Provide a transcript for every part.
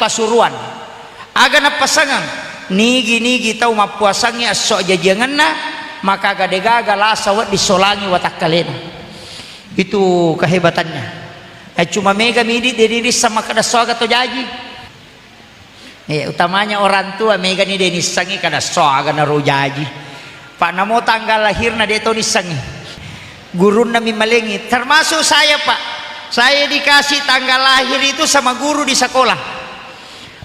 Pasuruan agana pasangan nigi tahu mapuasangnya sok jajanganna maka gadega lasa wat disolangi watak kalena. Itu kehebatannya. Cuma mega midi diri sama kada soga to jaji. Utamanya orang tua mega ni dia nisangi kada soga na rojaji. Pak namo tanggal lahirna dia to nisangi. Guru nami malengi termasuk saya Pak. Saya dikasih tanggal lahir itu sama guru di sekolah.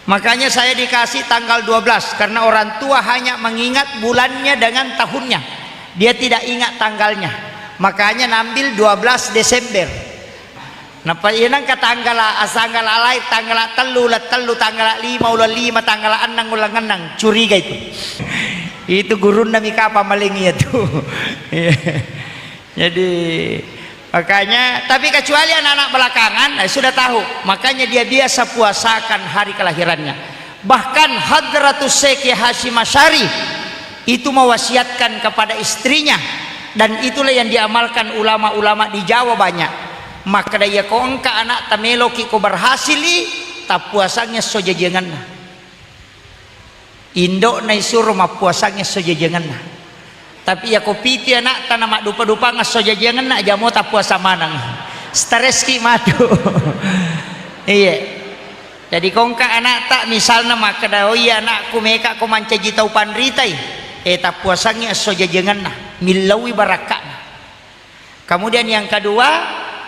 Makanya saya dikasih tanggal 12 karena orang tua hanya mengingat bulannya dengan tahunnya. Dia tidak ingat tanggalnya. Makanya nambil 12 Desember. Napa inang ka tanggal asanggal alai tanggal telu tanggal 5 ulah 5 tanggal 6 ulah 6 curiga itu. Itu guru nami kapa malengi itu. Jadi makanya tapi kecuali anak-anak belakangan sudah tahu, makanya dia biasa puasakan hari kelahirannya. Bahkan Hadratus Syekh Hasyim Asy'ari itu mewasiatkan kepada istrinya, dan itulah yang diamalkan ulama-ulama di Jawa banyak. Maka daya ko engka anak tamelo ki ko berhasil tak puasanya sojajenganna. Indo na isuro mapuasanya sojajenganna. Tapi ya kopiti anak tanah mak dupa-dupa ngaso jajangan nak jamu tak puasa manang stres ki madu. Iya. Jadi kongka anak tak misalnya mak kada oh iya anakku meka ko manca jitau panritai tak puasanya aso jajangan nah milawi barakah. Kemudian yang kedua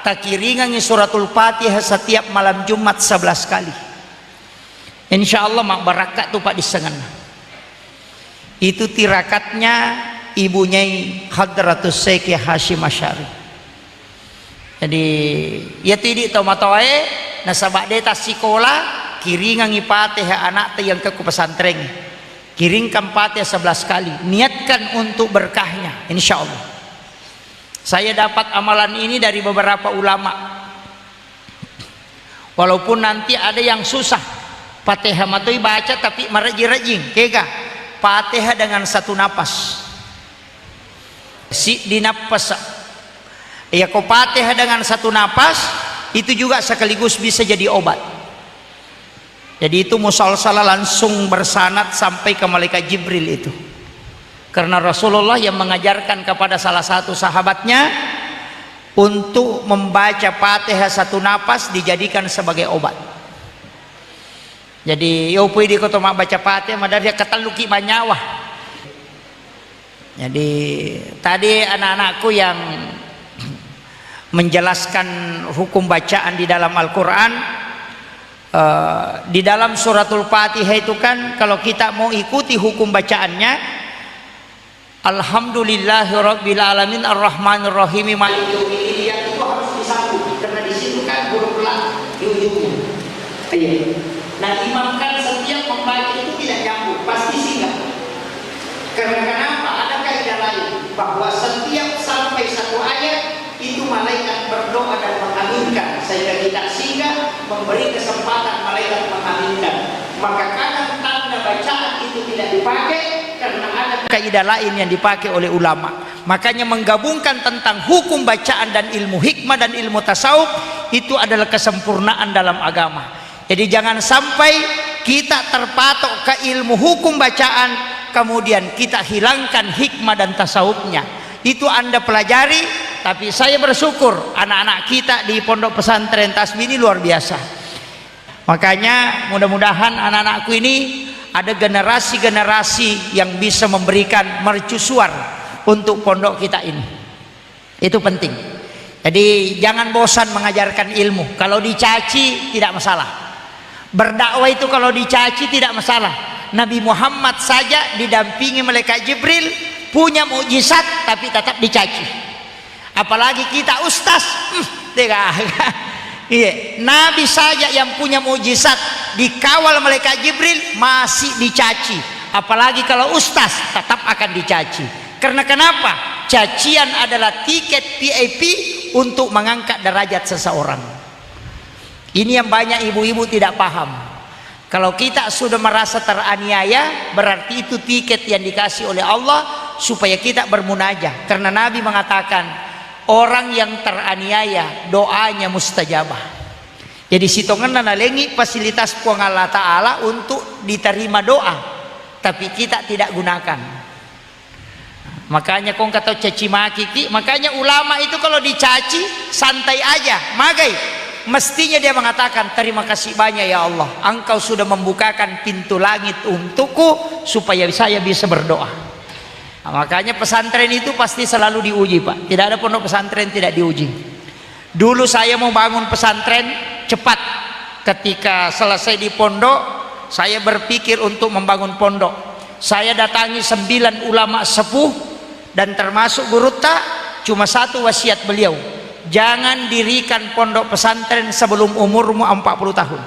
takiringan suratul Fatihah setiap malam Jumat 11 kali. Insyaallah mak barakat tu pak disengan. Itu tirakatnya ibunya Hadratus Syekh Hasyim Asy'ari. Jadi ya tidak tahu matoe nasabak deta sekolah kiringan Fatihah anak yang ke pesantren. Kiringkan Fatihah 11 kali. Niatkan untuk berkahnya insyaallah. Saya dapat amalan ini dari beberapa ulama. Walaupun nanti ada yang susah. Fatihah matoi baca tapi merajing-rajing. Kega Fatihah dengan satu napas. Si dinapas ya ko Fatihah dengan satu napas itu juga sekaligus bisa jadi obat. Jadi itu musalsalah langsung bersanad sampai ke malaikat Jibril itu, karena Rasulullah yang mengajarkan kepada salah satu sahabatnya untuk membaca Fatihah satu napas dijadikan sebagai obat. Jadi yo pui di kota baca Fatihah madar dia kataluki banyawa. Jadi tadi anak-anakku yang menjelaskan hukum bacaan di dalam Al-Quran, di dalam suratul Fatihah itu kan kalau kita mau ikuti hukum bacaannya, Alhamdulillahirabbil alamin arrahmanir rahim maliki yaumiddin, itu harus disambung karena di situ kan huruf lam di ujungnya. Nah imam kan setiap membaca itu tidak nyambung, pasti singgah. Karena kenapa? Ada kaidah lain bahwa setiap sampai satu ayat itu malaikat berdoa dan mengaminkan, sehingga kita singgah memberi kesempatan malaikat mengaminkan. Maka kadang tanda bacaan itu tidak dipakai karena ada kaidah lain yang dipakai oleh ulama. Makanya menggabungkan tentang hukum bacaan dan ilmu hikmah dan ilmu tasawuf itu adalah kesempurnaan dalam agama. Jadi jangan sampai kita terpatok ke ilmu hukum bacaan kemudian kita hilangkan hikmah dan tasawufnya. Itu Anda pelajari. Tapi saya bersyukur anak-anak kita di pondok pesantren Tasbih ini luar biasa. Makanya mudah-mudahan anak-anakku ini ada generasi-generasi yang bisa memberikan mercusuar untuk pondok kita ini. Itu penting. Jadi jangan bosan mengajarkan ilmu. Kalau dicaci tidak masalah. Berdakwah itu kalau dicaci tidak masalah. Nabi Muhammad saja didampingi malaikat Jibril punya mukjizat tapi tetap dicaci. Apalagi kita ustaz. Iya, Nabi saja yang punya mukjizat dikawal malaikat Jibril masih dicaci. Apalagi kalau ustaz tetap akan dicaci. Karena kenapa? Cacian adalah tiket VIP untuk mengangkat derajat seseorang. Ini yang banyak ibu-ibu tidak paham. Kalau kita sudah merasa teraniaya, berarti itu tiket yang dikasih oleh Allah supaya kita bermunajah. Karena Nabi mengatakan orang yang teraniaya doanya mustajabah. Jadi sitongan nalengi fasilitas puang Allah Ta'ala untuk diterima doa, tapi kita tidak gunakan. Makanya kong kata caci maki, makanya ulama itu kalau dicaci santai aja, magai. Mestinya dia mengatakan, terima kasih banyak ya Allah, Engkau sudah membukakan pintu langit untukku supaya saya bisa berdoa. Nah, makanya pesantren itu pasti selalu diuji, Pak. Tidak ada pondok pesantren tidak diuji. Dulu saya mau bangun pesantren cepat. Ketika selesai di pondok, saya berpikir untuk membangun pondok. Saya datangi 9 ulama sepuh dan termasuk Guru Ta, cuma satu wasiat beliau, jangan dirikan pondok pesantren sebelum umurmu 40 tahun.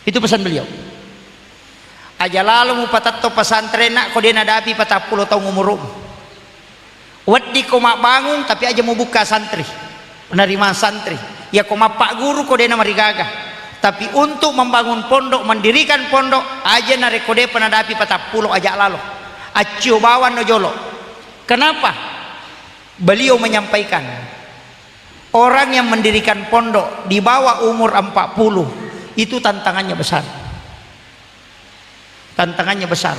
Itu pesan beliau. Aja lalu mu patatto pesantren nak kau dena dapi 40 tahun umurmu. Wadi kau mak bangun tapi aja mau buka santri, penerima santri. Ya kau mak pak guru kau dena marigaga. Tapi untuk membangun pondok, mendirikan pondok aja nare kode penadapi 40 aja lalu. Acio bawan nojolo. Kenapa? Beliau menyampaikan, orang yang mendirikan pondok di bawah umur 40 itu tantangannya besar. Tantangannya besar.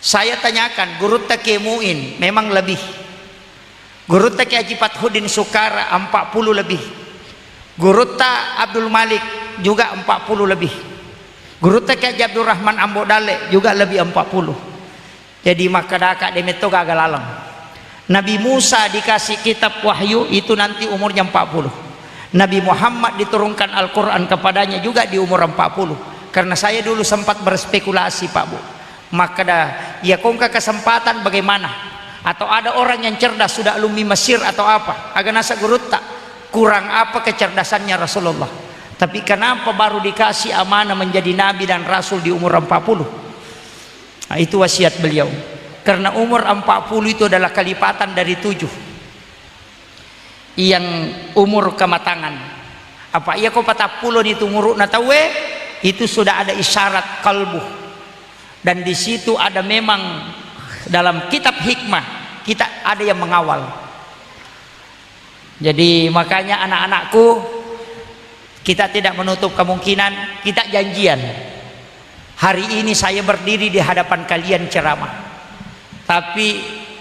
Saya tanyakan, Guru Taki Muin memang lebih. Guru Taki Haji Fathudin Sukara 40 lebih. Guru Ta Abdul Malik juga 40 lebih. Guru Taki Haji Abdul Rahman Ambodale juga lebih 40. Jadi maka daka demeto gagal alam. Nabi Musa dikasih kitab wahyu itu nanti umurnya 40. Nabi Muhammad diturunkan Al-Quran kepadanya juga di umur 40. Karena saya dulu sempat berspekulasi, Pak Bu. Maka ya kongka kesempatan bagaimana? Atau ada orang yang cerdas sudah alumni Mesir atau apa? Agak nasa Guru Tak kurang apa kecerdasannya Rasulullah. Tapi kenapa baru dikasih amanah menjadi nabi dan rasul di umur 40? Nah, itu wasiat beliau. Karena umur 40 itu adalah kelipatan dari 7 yang umur kematangan. Apa iya kau 40 itu umur natawe, itu sudah ada isyarat kalbu. Dan di situ ada memang dalam kitab hikmah kita ada yang mengawal. Jadi makanya anak-anakku, kita tidak menutup kemungkinan, kita janjian. Hari ini saya berdiri di hadapan kalian ceramah. Tapi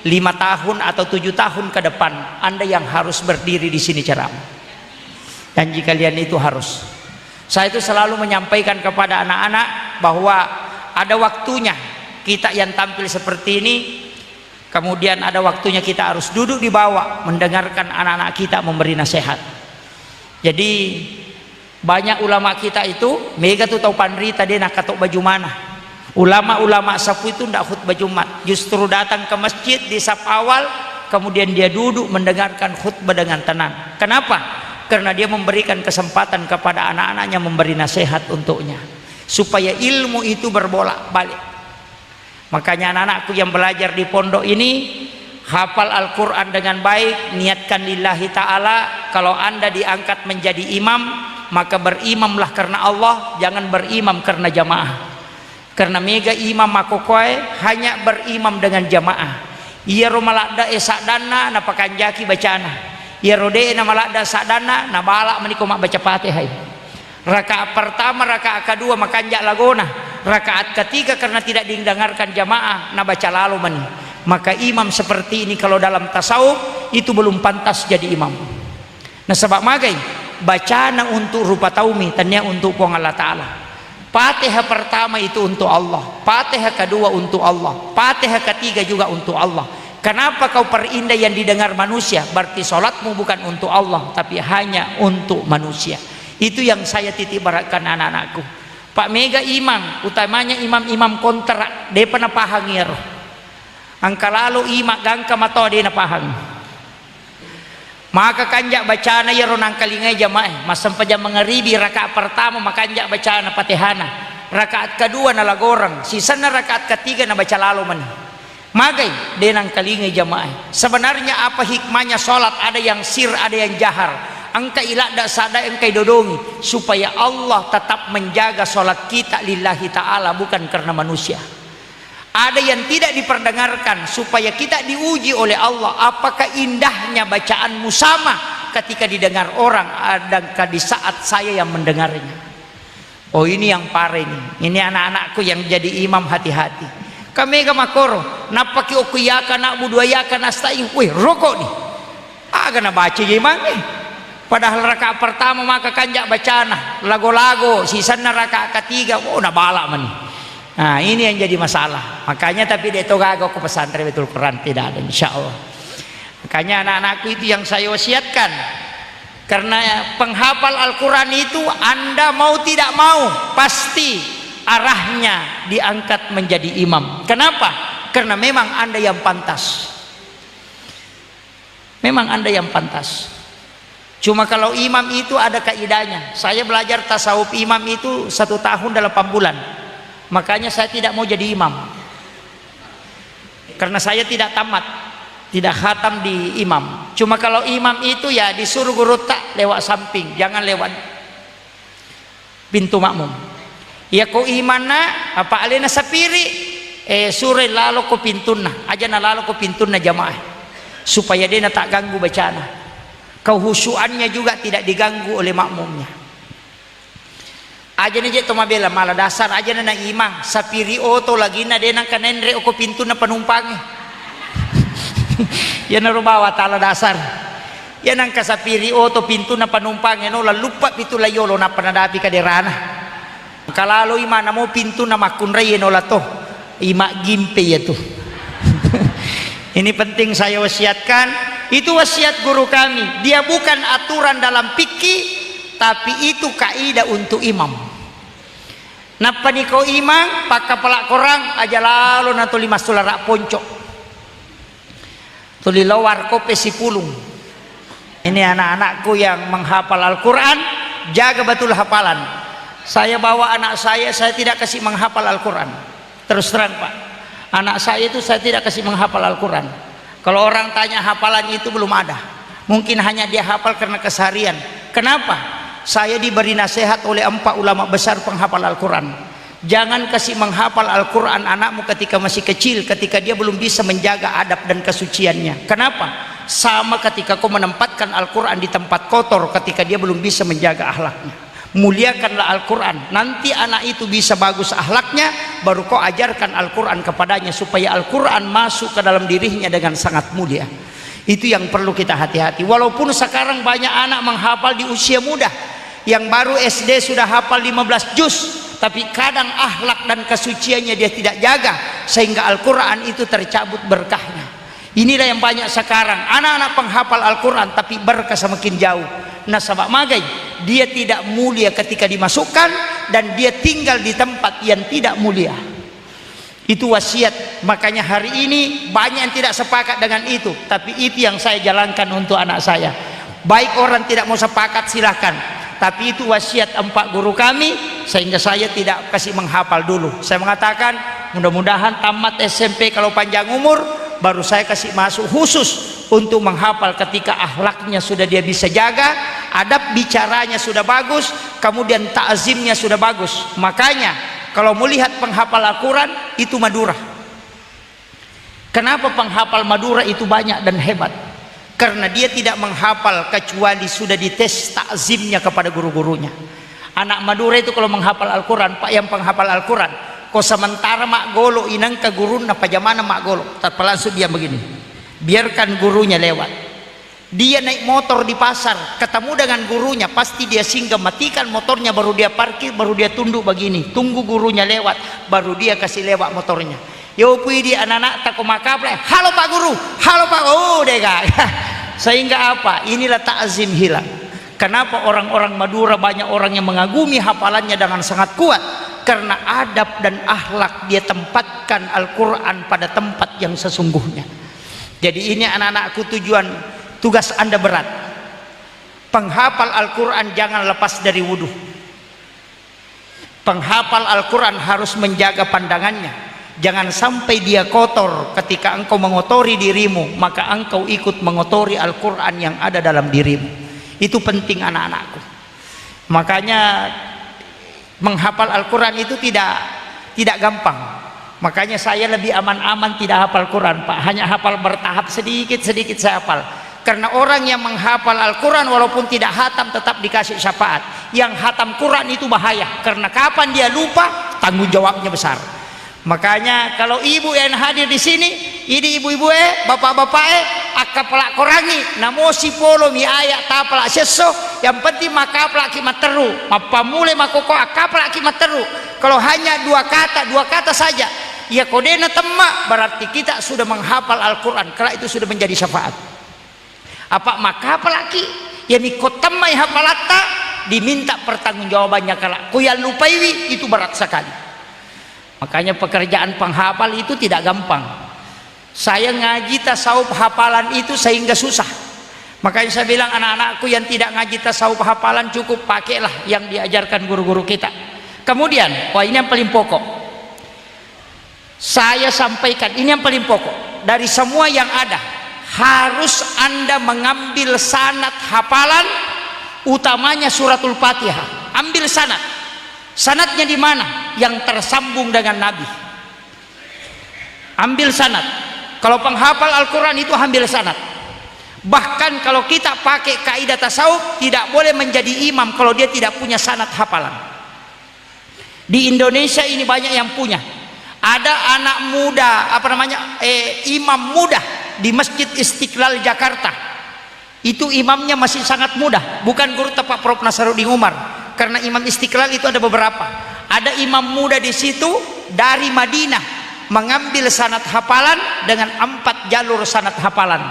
5 tahun atau 7 tahun ke depan Anda yang harus berdiri di sini ceramah. Janji kalian itu harus. Saya itu selalu menyampaikan kepada anak-anak bahwa ada waktunya kita yang tampil seperti ini, kemudian ada waktunya kita harus duduk di bawah mendengarkan anak-anak kita memberi nasihat. Jadi banyak ulama kita itu mega tuh tahu pandri tadi nak katok baju mana. Ulama-ulama sapu itu ndak khutbah Jumat, justru datang ke masjid di saf awal, kemudian dia duduk mendengarkan khutbah dengan tenang. Kenapa? Karena dia memberikan kesempatan kepada anak-anaknya memberi nasihat untuknya, supaya ilmu itu berbolak-balik. Makanya anak-anakku yang belajar di pondok ini hafal Al-Quran dengan baik, niatkan lillahi ta'ala. Kalau Anda diangkat menjadi imam, maka berimamlah karena Allah, jangan berimam karena jamaah. Karena mega imam makokoy hanya berimam dengan jamaah. Ia romalada esadana na pakanjaki bacana. Ia rode na malada sadana na bala meniko mak baca Fatihah. Rakaat pertama, rakaat kedua makanjak lagona. Rakaat ketiga karena tidak didengarkan jamaah na baca lalu meni. Maka imam seperti ini kalau dalam tasawuf itu belum pantas jadi imam. Nah sebab magai bacana untuk rupa taumi, tanya untuk puang Allah Ta'ala. Fatihah pertama itu untuk Allah, Fatihah kedua untuk Allah, Fatihah ketiga juga untuk Allah. Kenapa kau perindah yang didengar manusia? Berarti sholatmu bukan untuk Allah, tapi hanya untuk manusia. Itu yang saya titip beratkan anak-anakku. Pak mega imam, utamanya imam-imam kontrak, dia pernah pahangir. Angka lalu imak gangka mato dia pahang. Maka kanjak bacana ya ronang kalingai jamaah masam pajam mengeribi rakaat pertama makanjak bacana Fatihana, rakaat kedua na lagorang, sisana rakaat ketiga na baca lalu man. Magai denang kalingai jamaah. Sebenarnya apa hikmahnya sholat? Ada yang sir, ada yang jahar. Angka ilada sada engkai dodongi supaya Allah tetap menjaga sholat kita lillahi ta'ala, bukan karena manusia. Ada yang tidak diperdengarkan supaya kita diuji oleh Allah. Apakah indahnya bacaanmu sama ketika didengar orang, adakah di saat saya yang mendengarnya. Oh ini yang pare ini anak-anakku yang jadi imam, hati-hati. Kami kamakoro napaki okuyaka nak budayaka nastain, wih rokok nih agak na baca gimana nih. Padahal rakaat pertama maka kanjak bacana lago-lago, sisanya rakaat ketiga oh nabala man. Nah ini yang jadi masalah. Makanya tapi dia togago ke pesantren betul Quran tidak ada, insya Allah. Makanya anak-anakku itu yang saya wasiatkan, karena penghafal Al-Quran itu Anda mau tidak mau pasti arahnya diangkat menjadi imam. Kenapa? Karena memang Anda yang pantas. Memang Anda yang pantas. Cuma kalau imam itu ada kaidahnya. Saya belajar tasawuf imam itu 1 tahun 8 bulan. Makanya saya tidak mau jadi imam, karena saya tidak tamat, tidak khatam di imam. Cuma kalau imam itu ya disuruh guru tak lewat samping, jangan lewat pintu makmum. Ya ko imana apa alena sapiri sure lalu ko pintuna aja na lalu ko pintuna jamaah, supaya dia tak ganggu bacana. Kehusuannya juga tidak diganggu oleh makmumnya. Aja nih jatuh mabela malah dasar aja na imam sapiri oto lagi na denang kanenre oko pintu na penumpangnya. Ya narubawa tala dasar. Ya nang kasapiri oto pintu na penumpangnya no lupa pitu layolo na panadapi kaderana. Kalalo imana mo pintu na makunray no lato ima gimpe ya tuh. Ini penting saya wasiatkan. Itu wasiat guru kami. Dia bukan aturan dalam fikih, tapi itu kaidah untuk imam. Napa ni kau imam pakai pelak korang aja lalu nato 5 sulara poncok tuli lawar kope si pulung. Ini anak-anakku yang menghafal Al-Quran, jaga betul hafalan. Saya bawa anak saya tidak kasih menghafal Al-Quran. Terus terang Pak, anak saya itu saya tidak kasih menghafal Al-Quran. Kalau orang tanya hafalan itu belum ada, mungkin hanya dia hafal karena keseharian. Kenapa? Saya diberi nasihat oleh 4 ulama besar penghafal Al-Quran. Jangan kasih menghafal Al-Quran anakmu ketika masih kecil, ketika dia belum bisa menjaga adab dan kesuciannya. Kenapa? Sama ketika kau menempatkan Al-Quran di tempat kotor, ketika dia belum bisa menjaga akhlaknya. Muliakanlah Al-Quran, nanti anak itu bisa bagus akhlaknya, baru kau ajarkan Al-Quran kepadanya, supaya Al-Quran masuk ke dalam dirinya dengan sangat mulia. Itu yang perlu kita hati-hati. Walaupun sekarang banyak anak menghafal di usia muda, yang baru SD sudah hafal 15 juz, tapi kadang akhlak dan kesuciannya dia tidak jaga, sehingga Al-Quran itu tercabut berkahnya. Inilah yang banyak sekarang, anak-anak penghafal Al-Quran tapi berkah semakin jauh. Nah sabak magai, dia tidak mulia ketika dimasukkan, dan dia tinggal di tempat yang tidak mulia. Itu wasiat. Makanya hari ini banyak yang tidak sepakat dengan itu, tapi itu yang saya jalankan untuk anak saya. Baik orang tidak mau sepakat silahkan, tapi itu wasiat 4 guru kami, sehingga saya tidak kasih menghafal dulu. Saya mengatakan mudah-mudahan tamat SMP kalau panjang umur, baru saya kasih masuk khusus untuk menghafal ketika akhlaknya sudah dia bisa jaga, adab bicaranya sudah bagus, kemudian ta'zimnya sudah bagus. Makanya kalau melihat penghafal Al-Quran itu Madura. Kenapa penghafal Madura itu banyak dan hebat? Karena dia tidak menghafal kecuali sudah dites takzimnya kepada guru-gurunya. Anak Madura itu kalau menghafal Al-Quran, Pak yang penghafal Al-Quran, kau sementara mak golo inang ke guru na pajamana mak golo, tak langsung dia begini, biarkan gurunya lewat. Dia naik motor di pasar, ketemu dengan gurunya, pasti dia singgah, matikan motornya, baru dia parkir, baru dia tunduk begini, tunggu gurunya lewat, baru dia kasih lewat motornya. Yo pui di anak-anak tak komakaple, halo Pak Guru, halo Pak, oh dega. Sehingga apa? Inilah ta'zim hilang. Kenapa orang-orang Madura banyak orang yang mengagumi hafalannya dengan sangat kuat? Karena adab dan akhlak dia tempatkan Al-Quran pada tempat yang sesungguhnya. Jadi ini anak-anakku, tugas Anda berat. Penghafal Al-Quran jangan lepas dari wudhu. Penghafal Al-Quran harus menjaga pandangannya. Jangan sampai dia kotor. Ketika engkau mengotori dirimu, maka engkau ikut mengotori Al-Quran yang ada dalam dirimu. Itu penting anak-anakku. Makanya menghafal Al-Quran itu tidak gampang. Makanya saya lebih aman-aman tidak hafal Quran Pak, hanya hafal bertahap, sedikit-sedikit saya hafal. Karena orang yang menghafal Al-Quran walaupun tidak hatam tetap dikasih syafaat. Yang hatam Quran itu bahaya, karena kapan dia lupa tanggung jawabnya besar. Makanya kalau ibu yang hadir di sini, ini ibu-ibu bapak-bapak akapelak korangi, namosi polo mi ayak tapelak seso, yang penting maka pelak kimat teru, mapamule makoko akapelak kimat teru. Kalau hanya dua kata saja, ya kodena temak, berarti kita sudah menghafal Al-Quran, kalau itu sudah menjadi syafaat. Apa maka apalagi ya mikot temai hafalata diminta pertanggungjawabannya, kalau kuyal lupaiwi itu berat sekali. Makanya pekerjaan penghafal itu tidak gampang. Saya ngaji tasawuf hafalan itu sehingga susah. Makanya saya bilang anak-anakku yang tidak ngaji tasawuf hafalan, cukup pakailah yang diajarkan guru-guru kita. Kemudian wah, ini yang paling pokok saya sampaikan, ini yang paling pokok dari semua yang ada. Harus Anda mengambil sanad hafalan, utamanya suratul Fatihah. Ambil sanad. Sanadnya di mana? Yang tersambung dengan Nabi. Ambil sanad. Kalau penghafal Al-Quran itu ambil sanad. Bahkan kalau kita pakai kaidah tasawuf, tidak boleh menjadi imam kalau dia tidak punya sanad hafalan. Di Indonesia ini banyak yang punya. Ada anak muda, imam muda di Masjid Istiqlal Jakarta. Itu imamnya masih sangat muda, bukan guru tepat Prof Nasaruddin Umar. Karena imam Istiqlal itu ada beberapa. Ada imam muda di situ dari Madinah mengambil sanad hafalan dengan 4 jalur sanad hafalan.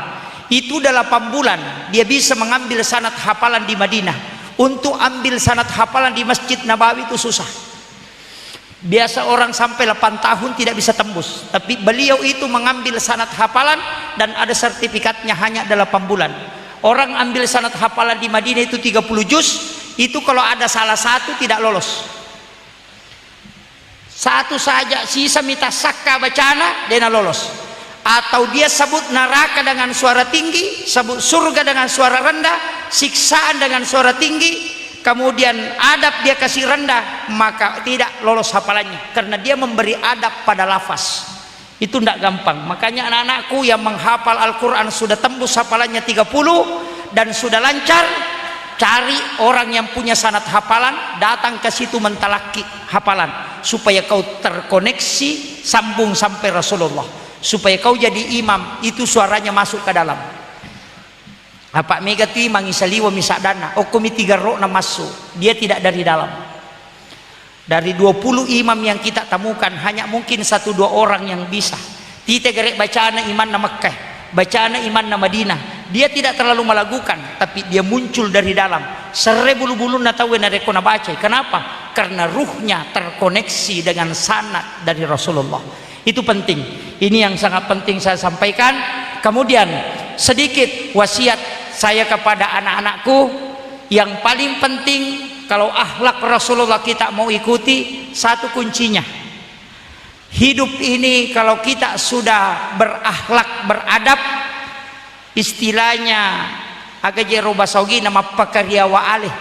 Itu 8 bulan dia bisa mengambil sanad hafalan di Madinah. Untuk ambil sanad hafalan di Masjid Nabawi itu susah. Biasa orang sampai 8 tahun tidak bisa tembus, tapi beliau itu mengambil sanad hafalan dan ada sertifikatnya hanya 8 bulan. Orang ambil sanad hafalan di Madinah itu 30 juz, itu kalau ada salah satu tidak lolos. Satu saja sisa mita sakka bacana dia lolos. Atau dia sebut neraka dengan suara tinggi, sebut surga dengan suara rendah, siksaan dengan suara tinggi, kemudian adab dia kasih rendah, maka tidak lolos hafalannya, karena dia memberi adab pada lafaz. Itu tidak gampang. Makanya anak-anakku yang menghafal Al-Quran sudah tembus hafalannya 30 dan sudah lancar, cari orang yang punya sanad hafalan, datang ke situ mentalaki hafalan, supaya kau terkoneksi sambung sampai Rasulullah, supaya kau jadi imam, itu suaranya masuk ke dalam. Apa megati mangisaliwa misadana okumi 3 rokna masuk, dia tidak dari dalam. Dari 20 imam yang kita temukan hanya mungkin 1-2 orang yang bisa. Kita gerek bacaan iman na Makkah, bacaan iman na Madinah, dia tidak terlalu melakukan, tapi dia muncul dari dalam. Serebulu-bulu na tahu na reko na baca. Kenapa? Karena ruhnya terkoneksi dengan sanad dari Rasulullah. Itu penting. Ini yang sangat penting saya sampaikan. Kemudian sedikit wasiat saya kepada anak-anakku, yang paling penting kalau akhlak Rasulullah kita mau ikuti, satu kuncinya. Hidup ini kalau kita sudah berakhlak, beradab, istilahnya agak jero basaugi nama pakarya wa alih.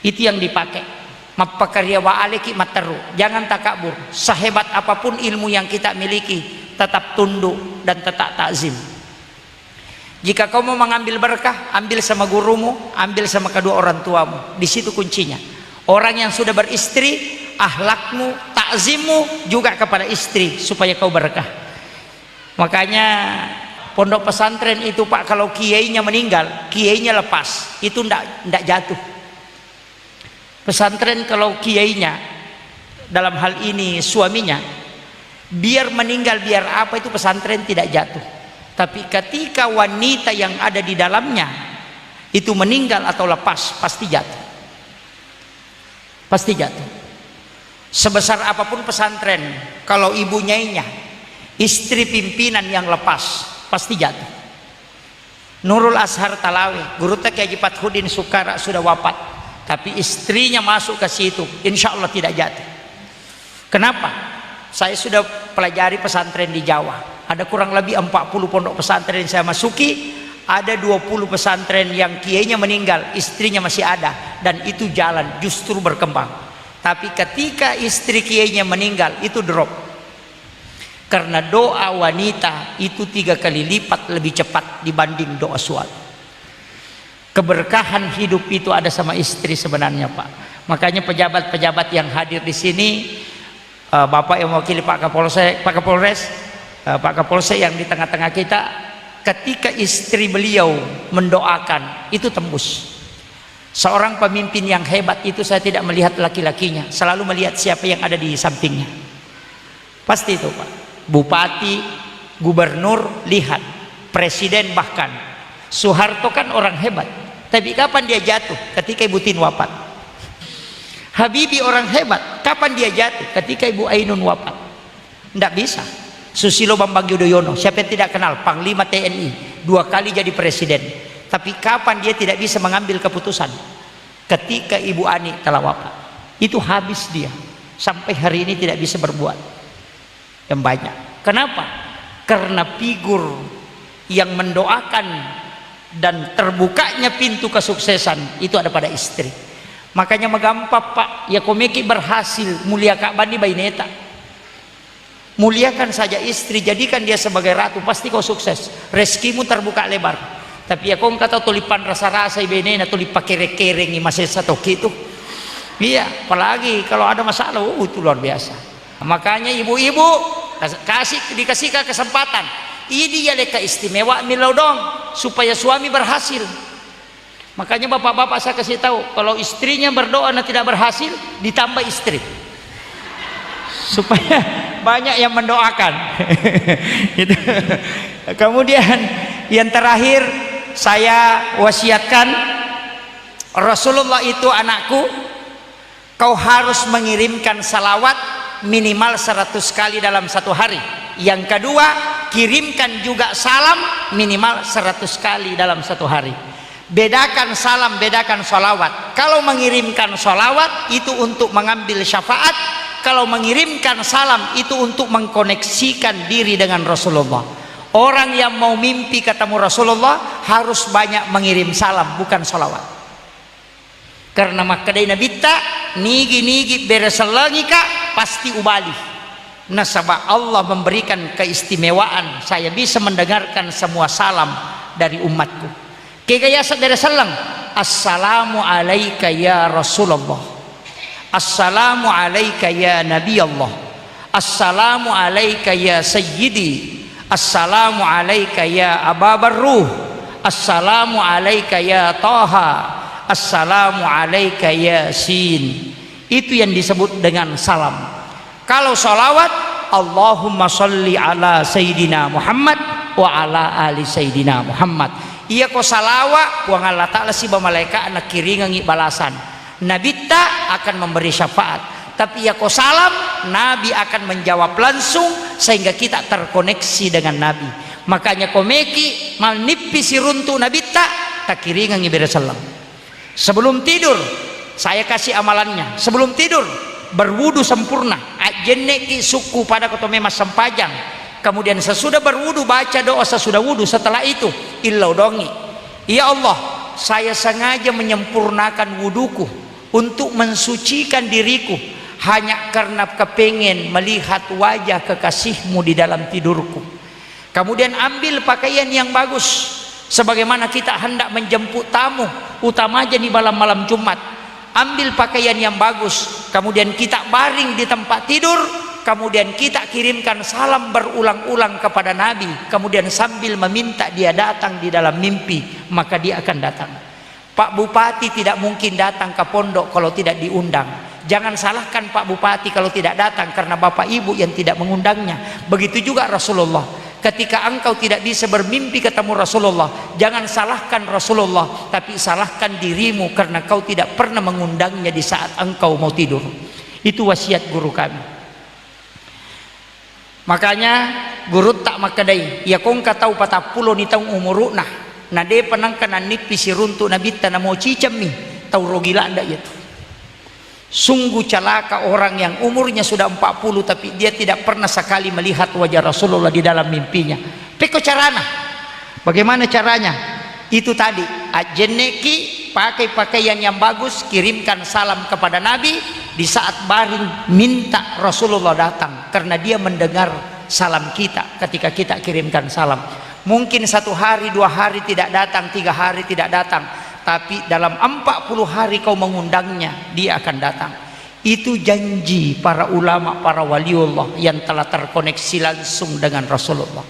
Itu yang dipakai. Mapakarya wa alih ki materu. Jangan takabur. Sehebat apapun ilmu yang kita miliki, tetap tunduk dan tetap takzim. Jika kau mau mengambil berkah, ambil sama gurumu, ambil sama kedua orang tuamu. Di situ kuncinya. Orang yang sudah beristri, akhlakmu, takzimmu juga kepada istri supaya kau berkah. Makanya pondok pesantren itu Pak, kalau kiainya meninggal, kiainya lepas, itu ndak jatuh. Pesantren kalau kiainya, dalam hal ini suaminya, biar meninggal biar apa, itu pesantren tidak jatuh. Tapi ketika wanita yang ada di dalamnya itu meninggal atau lepas, pasti jatuh. Pasti jatuh. Sebesar apapun pesantren, kalau ibunya istri pimpinan yang lepas, pasti jatuh. Nurul Azhar Talawi, guru Kiai Haji Fathudin Sukara sudah wafat, tapi istrinya masuk ke situ, insya Allah tidak jatuh. Kenapa? Saya sudah pelajari pesantren di Jawa. Ada kurang lebih 40 pondok pesantren yang saya masuki. Ada 20 pesantren yang kiainya meninggal, istrinya masih ada, dan itu jalan, justru berkembang. Tapi ketika istri kiainya meninggal, itu drop. Karena doa wanita itu 3 kali lipat lebih cepat dibanding doa suami. Keberkahan hidup itu ada sama istri sebenarnya, Pak. Makanya pejabat-pejabat yang hadir di sini, Bapak yang mewakili Pak Kapolsek yang di tengah-tengah kita, ketika istri beliau mendoakan itu tembus. Seorang pemimpin yang hebat itu saya tidak melihat laki-lakinya, selalu melihat siapa yang ada di sampingnya. Pasti itu, Pak. Bupati, gubernur, lihat, presiden bahkan. Soeharto kan orang hebat, tapi kapan dia jatuh? Ketika Ibu Tin wafat. Habibie orang hebat, kapan dia jatuh? Ketika Ibu Ainun wafat. Tidak bisa. Susilo Bambang Yudhoyono, siapa yang tidak kenal? Panglima TNI, 2 kali jadi presiden. Tapi kapan dia tidak bisa mengambil keputusan? Ketika Ibu Ani telah wafat. Itu habis dia. Sampai hari ini tidak bisa berbuat yang banyak. Kenapa? Karena figur yang mendoakan dan terbukanya pintu kesuksesan itu ada pada istri. Makanya magampap, Pak, ya komeki berhasil mulia Kak Bani Baineta. Muliakan saja istri, jadikan dia sebagai ratu, pasti kau sukses. Rezekimu terbuka lebar. Tapi ya kau kata tulipan rasa-rasa ibene tulip pakai kereng masih satu gitu. Iya, apalagi kalau ada masalah, itu luar biasa. Makanya ibu-ibu dikasih kesempatan. Ini ya leka istimewa milau dong supaya suami berhasil. Makanya bapak-bapak saya kasih tahu, kalau istrinya berdoa dan tidak berhasil, ditambah istri. Supaya banyak yang mendoakan. Gitu. Kemudian yang terakhir saya wasiatkan, Rasulullah itu anakku, kau harus mengirimkan salawat minimal 100 kali dalam 1 hari. Yang kedua, kirimkan juga salam minimal 100 kali dalam 1 hari. Bedakan salam, bedakan sholawat. Kalau mengirimkan sholawat itu untuk mengambil syafaat, kalau mengirimkan salam itu untuk mengkoneksikan diri dengan Rasulullah. Orang yang mau mimpi ketemu Rasulullah harus banyak mengirim salam, bukan sholawat. Karena makadai nabita nigi bereselangi kak pasti ubali. Nasabah Allah memberikan keistimewaan, saya bisa mendengarkan semua salam dari umatku. Kegayasa dari salam, assalamu alaika ya Rasulullah, assalamu alaika ya Nabi Allah, assalamu alaika ya Sayyidi, assalamu alaika ya Aba Barruh, assalamu alaika ya Taha, assalamu alaika Yasin. Itu yang disebut dengan salam. Kalau salawat, Allahumma salli ala Sayyidina Muhammad wa ala ali Sayyidina Muhammad. Iya ko salawat, kuang Allah Ta'ala si malaikat anak kiringangi balasan. Nabi tak akan memberi syafaat. Tapi ya ko salam, Nabi akan menjawab langsung sehingga kita terkoneksi dengan Nabi. Makanya komeki mal nipisi runtu Nabi tak kiringangi berasalam. Sebelum tidur saya kasih amalannya. Sebelum tidur berwudu sempurna, ajenneki suku pada kotome mas sempajang. Kemudian sesudah berwudu baca doa sesudah wudu. Setelah itu illau dongi, ya Allah, saya sengaja menyempurnakan wuduku untuk mensucikan diriku hanya karena kepengen melihat wajah kekasihmu di dalam tidurku. Kemudian ambil pakaian yang bagus sebagaimana kita hendak menjemput tamu, utamanya di malam-malam Jumat. Ambil pakaian yang bagus, kemudian kita baring di tempat tidur, kemudian kita kirimkan salam berulang-ulang kepada Nabi, kemudian sambil meminta dia datang di dalam mimpi, maka dia akan datang. Pak Bupati tidak mungkin datang ke pondok kalau tidak diundang. Jangan salahkan Pak Bupati kalau tidak datang karena Bapak Ibu yang tidak mengundangnya. Begitu juga Rasulullah. Ketika engkau tidak bisa bermimpi ketemu Rasulullah, jangan salahkan Rasulullah, tapi salahkan dirimu karena kau tidak pernah mengundangnya di saat engkau mau tidur. Itu wasiat guru kami. Makanya guru tak makadai ya kong katau patapulo ni taung umuruna nade penangkan nipisi runtu nabita na mo cicami tau rogila anda itu. Sungguh celaka orang yang umurnya sudah 40 tapi dia tidak pernah sekali melihat wajah Rasulullah di dalam mimpinya. Peko carana. Bagaimana caranya? Itu tadi, ajenneki pakai pakaian yang bagus, kirimkan salam kepada Nabi di saat baring minta Rasulullah datang karena dia mendengar salam kita ketika kita kirimkan salam. Mungkin 1 hari, 2 hari tidak datang, 3 hari tidak datang, tapi dalam 40 hari kau mengundangnya, dia akan datang. Itu janji para ulama, para waliullah yang telah terkoneksi langsung dengan Rasulullah.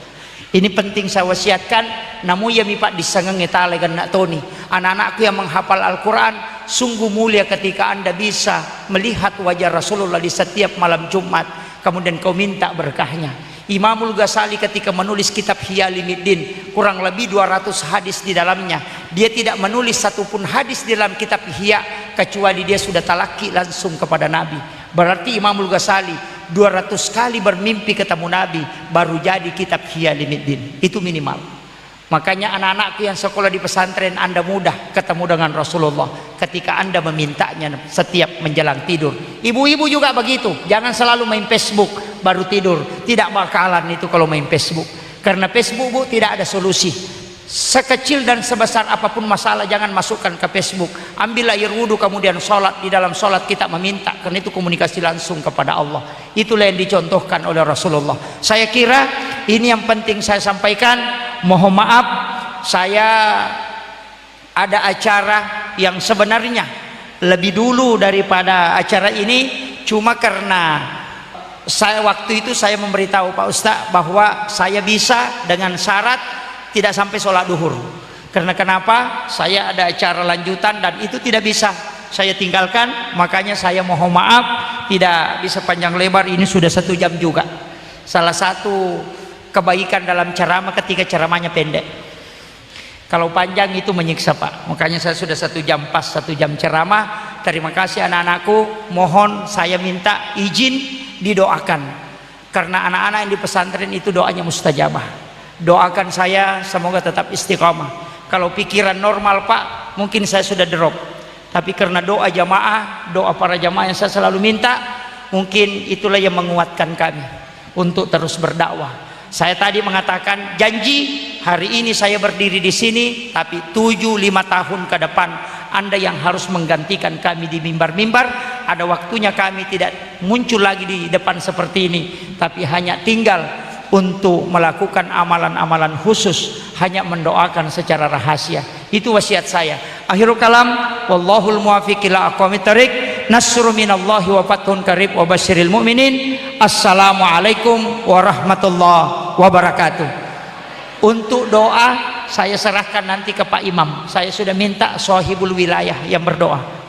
Ini penting saya wasiatkan. Namun ya mipak disangang etale gan nak toni. Anak-anakku yang menghafal Al-Quran, sungguh mulia ketika anda bisa melihat wajah Rasulullah di setiap malam Jumat, kemudian kau minta berkahnya. Imamul Ghazali ketika menulis kitab Ihya Ulumuddin, kurang lebih 200 hadis di dalamnya, dia tidak menulis satupun hadis di dalam kitab Ihya kecuali dia sudah talaki langsung kepada Nabi. Berarti Imamul Ghazali 200 kali bermimpi ketemu Nabi baru jadi kitab Ihya Ulumuddin. Itu minimal. Makanya anak-anakku yang sekolah di pesantren, anda mudah ketemu dengan Rasulullah ketika anda memintanya setiap menjelang tidur. Ibu-ibu juga begitu, jangan selalu main Facebook baru tidur. Tidak bakalan itu kalau main Facebook, karena Facebook bu tidak ada solusi. Sekecil dan sebesar apapun masalah jangan masukkan ke Facebook. Ambil air wudhu kemudian sholat. Di dalam sholat kita meminta, karena itu komunikasi langsung kepada Allah. Itulah yang dicontohkan oleh Rasulullah. Saya kira ini yang penting saya sampaikan. Mohon maaf, saya ada acara yang sebenarnya lebih dulu daripada acara ini, cuma karena saya waktu itu saya memberitahu Pak Ustadz bahwa saya bisa dengan syarat tidak sampai sholat duhur. Karena kenapa? Saya ada acara lanjutan dan itu tidak bisa saya tinggalkan. Makanya saya mohon maaf tidak bisa panjang lebar. Ini sudah 1 jam juga. Salah satu kebaikan dalam ceramah ketika ceramahnya pendek. Kalau panjang itu menyiksa Pak. Makanya saya sudah 1 jam pas, 1 jam ceramah. Terima kasih anak-anakku. Mohon saya minta izin didoakan. Karena anak-anak yang di pesantren itu doanya mustajabah. Doakan saya semoga tetap istiqamah. Kalau pikiran normal Pak, mungkin saya sudah drop. Tapi karena doa jamaah, doa para jamaah yang saya selalu minta, mungkin itulah yang menguatkan kami untuk terus berdakwah. Saya tadi mengatakan janji hari ini saya berdiri di sini, tapi 7-5 tahun ke depan Anda yang harus menggantikan kami di mimbar-mimbar. Ada waktunya kami tidak muncul lagi di depan seperti ini, tapi hanya tinggal untuk melakukan amalan-amalan khusus, hanya mendoakan secara rahasia. Itu wasiat saya. Akhirul kalam, wallahul muwaffiq ila aqwamit thariq. Nasrun minallahi wa fathun qarib wa basyiril mu'minin. Assalamualaikum warahmatullahi wabarakatuh. Untuk doa saya serahkan nanti ke Pak Imam. Saya sudah minta sahibul wilayah yang berdoa.